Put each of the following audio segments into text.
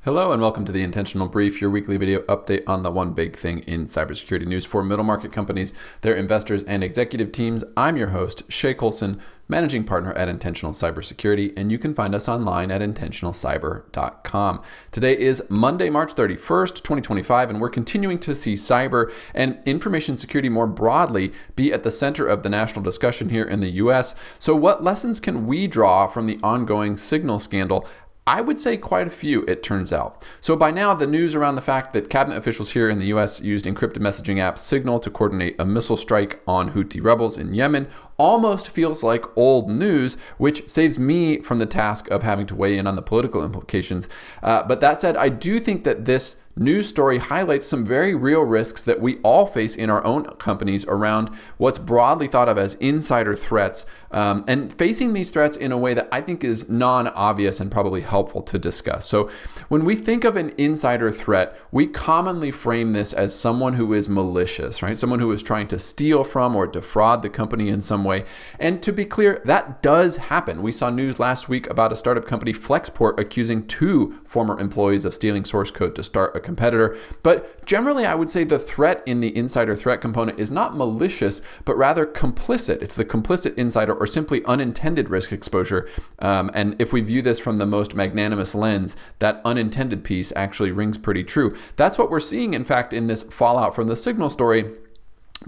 Hello and welcome to the Intentional Brief, your weekly video update on the one big thing in cybersecurity news for middle market companies, their investors, and executive teams. I'm your host, Shay Colson, managing partner at Intentional Cybersecurity, and you can find us online at intentionalcyber.com. Today is Monday, March 31st, 2025, and we're continuing to see cyber and information security more broadly be at the center of the national discussion here in the US. So what lessons can we draw from the ongoing Signal scandal? I would say quite a few, it turns out. So by now, the news around the fact that cabinet officials here in the US used encrypted messaging app Signal to coordinate a missile strike on Houthi rebels in Yemen almost feels like old news, which saves me from the task of having to weigh in on the political implications. But that said, I do think that this news story highlights some very real risks that we all face in our own companies around what's broadly thought of as insider threats, and facing these threats in a way that I think is non-obvious and probably helpful to discuss. So when we think of an insider threat, we commonly frame this as someone who is malicious, right? Someone who is trying to steal from or defraud the company in some way. And to be clear, that does happen. We saw news last week about a startup company, Flexport, accusing 2 former employees of stealing source code to start a competitor. But generally, I would say the threat in the insider threat component is not malicious, but rather complicit. It's the complicit insider or simply unintended risk exposure. And if we view this from the most magnanimous lens, that unintended piece actually rings pretty true. That's what we're seeing, in fact, in this fallout from the Signal story,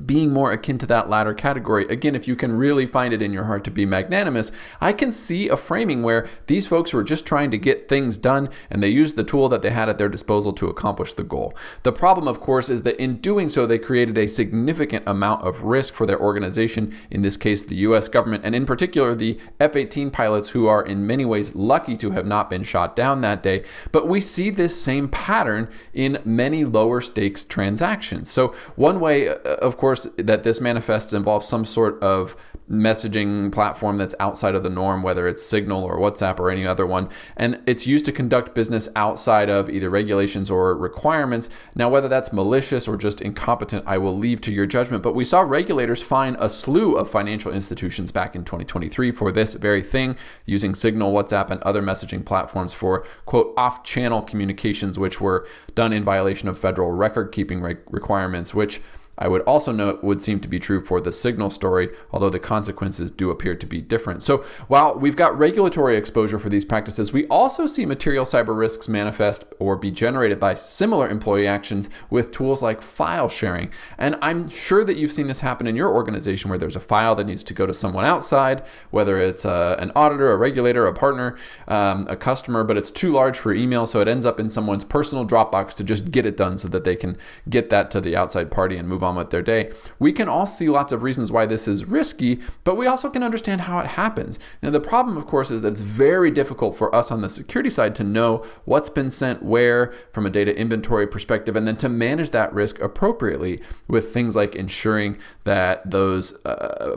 being more akin to that latter category. Again, if you can really find it in your heart to be magnanimous, I can see a framing where these folks were just trying to get things done and they used the tool that they had at their disposal to accomplish the goal. The problem, of course, is that in doing so, they created a significant amount of risk for their organization, in this case, the US government, and in particular, the F-18 pilots, who are in many ways lucky to have not been shot down that day. But we see this same pattern in many lower stakes transactions. So one way, of course, that this manifests involves some sort of messaging platform that's outside of the norm, whether it's Signal or WhatsApp or any other one, and it's used to conduct business outside of either regulations or requirements. Now, whether that's malicious or just incompetent, I will leave to your judgment, but we saw regulators fine a slew of financial institutions back in 2023 for this very thing, using Signal, WhatsApp, and other messaging platforms for, quote, off-channel communications, which were done in violation of federal record-keeping requirements, which I would also note would seem to be true for the Signal story, although the consequences do appear to be different. So while we've got regulatory exposure for these practices, we also see material cyber risks manifest or be generated by similar employee actions with tools like file sharing. And I'm sure that you've seen this happen in your organization where there's a file that needs to go to someone outside, whether it's an auditor, a regulator, a partner, a customer, but it's too large for email, so it ends up in someone's personal Dropbox to just get it done so that they can get that to the outside party and move on with their day. We can all see lots of reasons why this is risky, but we also can understand how it happens. Now, the problem, of course, is that it's very difficult for us on the security side to know what's been sent where from a data inventory perspective, and then to manage that risk appropriately with things like ensuring that those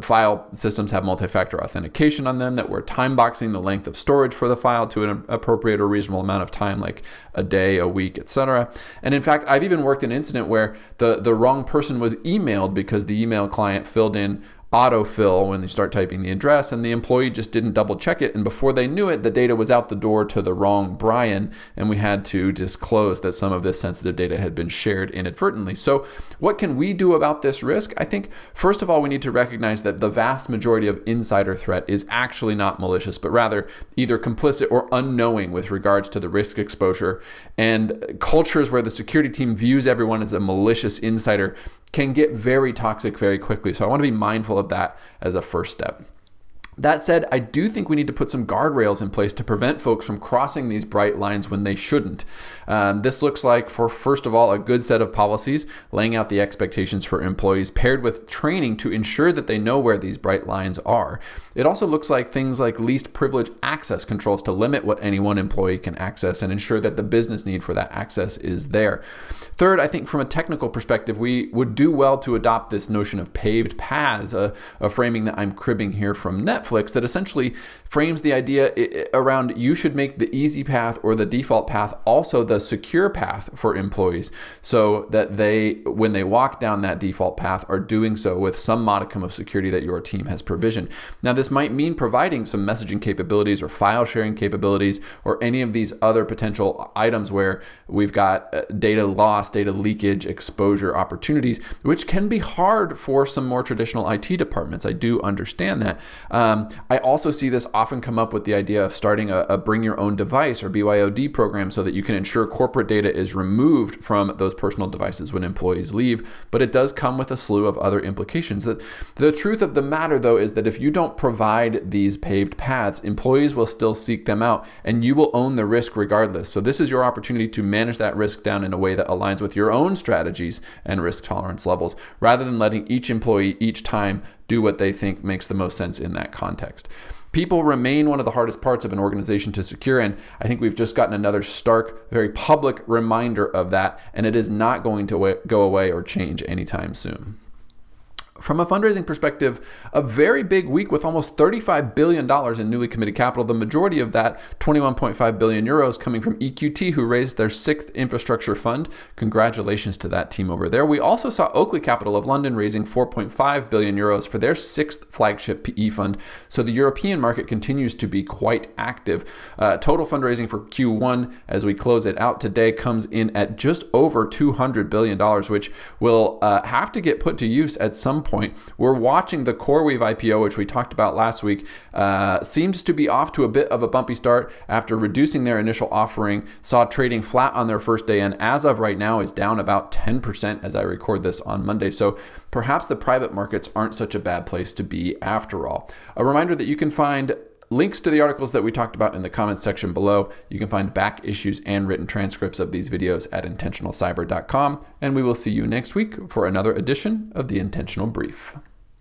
file systems have multi-factor authentication on them, that we're time boxing the length of storage for the file to an appropriate or reasonable amount of time, like a day, a week, etc. And in fact, I've even worked an incident where the wrong person was emailed because the email client filled in autofill when you start typing the address, and the employee just didn't double check it, and before they knew it, the data was out the door to the wrong Brian, and we had to disclose that some of this sensitive data had been shared inadvertently. So what can we do about this risk? I think first of all, we need to recognize that the vast majority of insider threat is actually not malicious, but rather either complicit or unknowing with regards to the risk exposure. And cultures where the security team views everyone as a malicious insider can get very toxic very quickly. So I want to be mindful of that as a first step. That said, I do think we need to put some guardrails in place to prevent folks from crossing these bright lines when they shouldn't. This looks like, for first of all, a good set of policies, laying out the expectations for employees paired with training to ensure that they know where these bright lines are. It also looks like things like least privilege access controls to limit what any one employee can access and ensure that the business need for that access is there. Third, I think from a technical perspective, we would do well to adopt this notion of paved paths, a framing that I'm cribbing here from Netflix, Netflix that essentially frames the idea around you should make the easy path or the default path also the secure path for employees, so that they, when they walk down that default path, are doing so with some modicum of security that your team has provisioned. Now, this might mean providing some messaging capabilities or file sharing capabilities or any of these other potential items where we've got data loss, data leakage, exposure opportunities, which can be hard for some more traditional IT departments. I do understand that. I also see this often come up with the idea of starting a bring your own device or BYOD program so that you can ensure corporate data is removed from those personal devices when employees leave. But it does come with a slew of other implications. The truth of the matter, though, is that if you don't provide these paved paths, employees will still seek them out and you will own the risk regardless. So this is your opportunity to manage that risk down in a way that aligns with your own strategies and risk tolerance levels, rather than letting each employee each time do what they think makes the most sense in that context. People remain one of the hardest parts of an organization to secure, and I think we've just gotten another stark, very public reminder of that, and it is not going to go away or change anytime soon. From a fundraising perspective, a very big week with almost $35 billion in newly committed capital, the majority of that, 21.5 billion euros, coming from EQT, who raised their 6th infrastructure fund. Congratulations to that team over there. We also saw Oakley Capital of London raising 4.5 billion euros for their 6th flagship PE fund. So the European market continues to be quite active. Total fundraising for Q1, as we close it out today, comes in at just over $200 billion, which will have to get put to use at some point. We're watching the CoreWeave IPO, which we talked about last week, seems to be off to a bit of a bumpy start after reducing their initial offering, saw trading flat on their first day, and as of right now is down about 10% as I record this on Monday. So perhaps the private markets aren't such a bad place to be after all. A reminder that you can find links to the articles that we talked about in the comments section below. You can find back issues and written transcripts of these videos at intentionalcyber.com, and we will see you next week for another edition of the Intentional Brief.